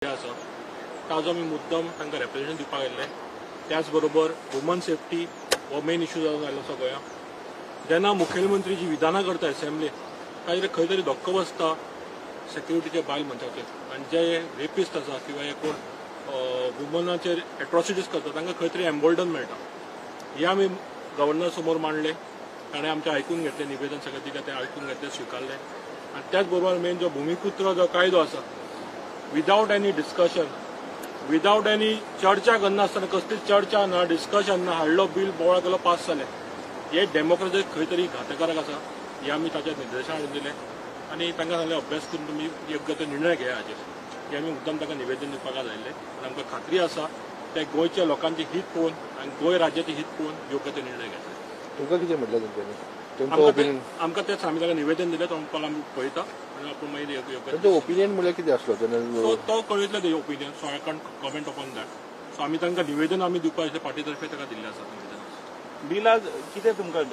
आसा ताजो आमी मुद्दम तांकां रेप्रेजेंटेशन दिवपाक आयिल्ले। त्याच बरोबर वुमन सेफ्टी हो मेन इश्यू जावन आयलो आसा गोंयांत। जेन्ना मुखेलमंत्री जी विधानां करता असेंब्लीत ताजेर खंय तरी धक्को बसता सेक्युरिटीच्या बायल मनशाचेर, आनी जे रेपिस्ट आसा किंवा हे कोण वुमनाचेर एट्रॉसिटीज करता तांकां खंय तरी एम्बोल्डन मेळटा। हे आमी गव्हर्नर समोर मांडले, ताणें आमचें आयकून घेतलें, निवेदन सगळें दिलें तें आयकून घेतलें, स्विकारलें। आनी त्याच बरोबर मेन जो भुमिपुत्र जो कायदो आसा without any discussion, without any चर्चा करनासतना, कसली चर्चा ना, डिस्कशन ना, हाडलो बिल बोवाळ केलो, पास जालें। हे डेमोक्रेसीक खंय तरी घातकारक आसा। हे आमी ताच्या निर्देशान हाडून दिलें आनी तांकां सांगलें अभ्यास करून तुमी योग्य तो निर्णय घेया हाजेर। हे आमी मुद्दम तांकां निवेदन दिवपाक आयिल्लें आनी आमकां खात्री आसा ते गोंयच्या लोकांचें हित पळोवन आनी गोंय राज्याचें हित पळोवन योग्य तो निर्णय घेतले। तुमकां कितें म्हटलें तेंच्यांनी? आमकां तेच आमी ताका निवेदन दिलें, तो आमी पळयता आनी आपूण मागीर योग्य तो ओपिनियन म्हळ्यार कितें आसलो तो कळयतले तेजें opinion, so I can't comment upon that. So आमी तांकां निवेदन आमी दिवपाचें पार्टी तर्फे ताका दिल्लें आसा निवेदन। बिलाज कितें तुमकां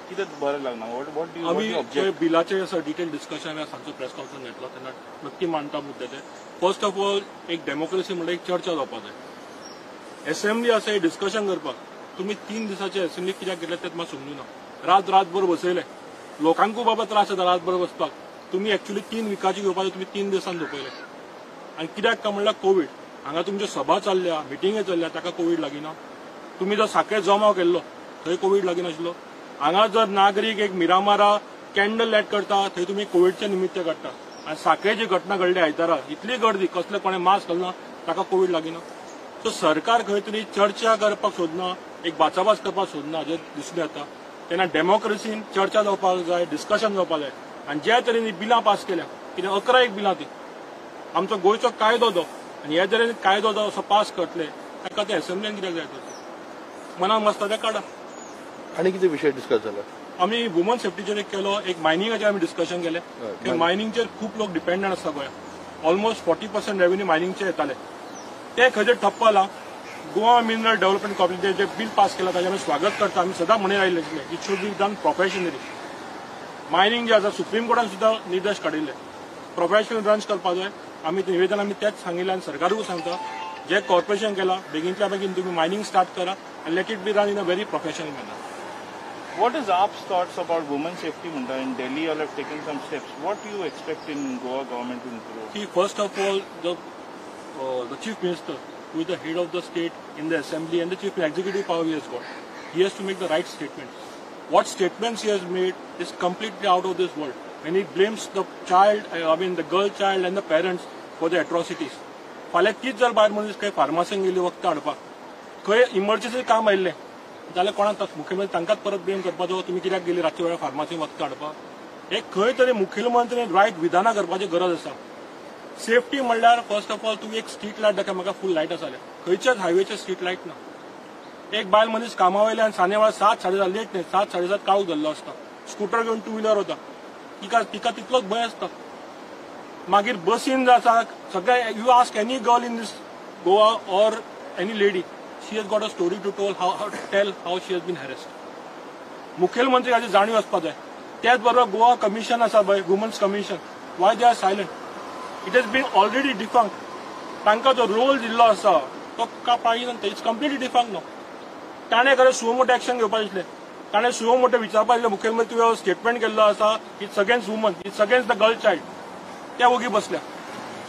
कितें बरें लागना? वॉट डू आमी बिलाचेर असं डिटेल डिस्कशन आमी सांजचो प्रेस कॉन्फरन्स घेतलो तेन्ना नक्की मांडटा मुद्दे ते। फर्स्ट ऑफ ऑल एक डेमोक्रेसी म्हणल्यार एक चर्चा जावपाक जाय। असेंब्ली आसा हे डिस्कशन करपाक तुमी 3 दिसाचे असेंब्ली कित्याक घेतले तें म्हाका समजूना। रातभर बसयले, लोकांकूय बाबा त्रास जाता रातभर बसपाक। तुमी एक्चुअली 3 विकाची घेवपाक तुमी 3 दिसान झोपयले। आनी कित्याक काय म्हणल्यार कोवीड, हांगा तुमच्यो सभा चल्ल्या, मिटिंगे चल्ल्या, ताका कोवीड लागीना। तुमी जो साखळे जमाव केल्लो थंय कोवीड लागीनाशिल्लो। हांगा जर नागरीक एक मिरामारा कॅन्डल लायट करता थंय तुमी कोवीडचे निमित्त काडटा। आनी साखळे जी घटना घडली आयतारा, इतली गर्दी, कसले कोणें मास्क घालना, ताका कोवीड लागीना। सो सरकार खंय तरी चर्चा करपाक सोदना, एक बाचाबाच करपाक सोदना, जे दिसून येता। तेन्ना डेमोक्रेसीन चर्चा जावपाक जाय, डिस्कशन जावपाक जाय। आनी ज्या तरेन बिलां पास केल्या, कितें 11 बिलां ती आमचो गोंयचो कायदो जो, आनी ह्या तरेन कायदो जो असो पास करतले ताका ते असेंब्लीन कित्याक जाय तर मनाक बसता ते काडा। आनी कितें विशय डिस्कस जाला? आमी वुमन सेफ्टीचेर एक केलो, एक मायनिंगाचेर आमी डिस्कशन केलें। मायनिंगचेर खूब लोक डिपेंडंट आसता गोंयांत। ऑलमोस्ट 40% रेव्हेन्यू मायनिंगचे येताले, ते खंय तरी ठप्प जाला। गोवा मिनरल डेव्हलपमेंट कॉर्पोरेशन जे बिल पास केला ताजें आमी स्वागत करता। आमी सदां म्हणून आयिल्ले it should be done professionally. Mining जे आसा सुप्रीम कोर्टान सुद्दां निर्देश काडिल्ले प्रोफेशनल रन करपाक जाय। आमी निवेदन आमी तेच सांगिल्लें आनी सरकारूय सांगता जे कॉर्पोरेशन केला बेगिनच्या बेगीन तुम्ही मायनिंग स्टार्ट करा and let it be run in a very professional manner. What is AAP's thoughts about women safety? In Delhi, you all have taken some steps. What do you expect in Goa government to improve? See, first of all, the chief minister, who is the head of the state in the assembly and the chief executive power he has got, he has to make the right statements. What statements he has made is completely out of this world. When he blames the child, the girl child and the parents for the atrocities. फाल्यां तीच जर बायल मनीस खंय फार्मासीन गेली वखदां हाडपाक, खंय इमर्जन्सी काम आयिल्लें जाल्यार कोणाक मुख्यमंत्री तांकांच परत ब्लेम करपाचो, तुमी कित्याक गेली रातचे वेळार फार्मासीन वखदां हाडपाक। हे खंय तरी मुखेलमंत्र्यान रायट विधानां करपाची गरज आसा। सेफ्टी म्हणल्यार फर्स्ट ऑफ ऑल तुमी एक स्ट्रीट लायट दाखय म्हाका, फूल लायट आसा खंयच्याच हायवेचेर स्ट्रीट लायट ना। एक बायल मनीस कामा वयल्यान सांजे वेळार 7:30 लेट न्ही 7:30 काळोख जाल्लो आसता, स्कूटर घेवन 2 व्हिलर वता, तिका तितलोच भंय आसता। मागीर बसीन आसा सगळे, you ask any girl in this Goa or any lady, she has got a story to tell how she has been harassed. मुखेलमंत्री हाची जाणीव आसपाक जाय। त्याच बरोबर गोवा कमिशन आसा पळय, womens commission, why they are silent? It has been already defunct. तांकां जो रोल दिल्लो आसा तो पाळिना, इट्स कम्प्लिटली डिफंक्ट नो। ताणें खरें सुमोटो एक्शन घेवपाक दिसलें, ताणें सुमोटो विचारपाक दिसलें मुखेलमंत्री स्टेटमेंट केल्लो आसा, it's against woman, it's against the girl child, त्या ओगी बसल्या।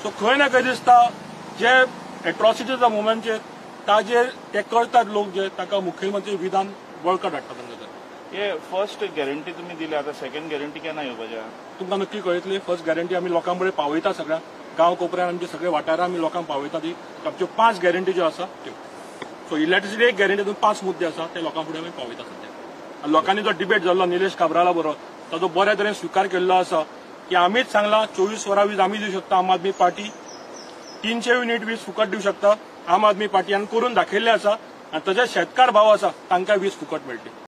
सो खंय ना खंय दिसता जे एट्रॉसिटीज वुमनचेर ताजेर ते करतात लोक, जे ताका मुखेलमंत्री विधान वळखट हाडटा तांकां। हे फर्स्ट गॅरंटी तुमी दिली, आतां सेकंड गॅरंटी केन्ना येवपाची? तुमकां नक्की कळयतली। फर्स्ट गॅरंटी आमी लोकां कडेन पावयता, सगळ्या गांव कोपऱ्यान आमचे सगळे वाठारांत आमी लोकांक पावयता। ती आमच्यो 5 गॅरंटी ज्यो आसा त्यो। सो इलेक्ट्रिसिटी एक गॅरंटी, 5 मुद्दे आसा ते लोकां फुडें आमी पावयता सद्या। लोकांनी जो डिबेट जाल्लो निलेश काब्राला बरोबर, ताजो बऱ्या तरेन स्विकार केल्लो आसा की आमीच सांगला 24 वरां वीज आमी दिवं शकता, आम आदमी पार्टी 300 युनिट वीज फुकट दिवं शकता आम आदमी पार्टी, आनी करून दाखयल्लें आसा। आनी ताजे शेतकार भाव आसा तांकां वीज फुकट मेळटली।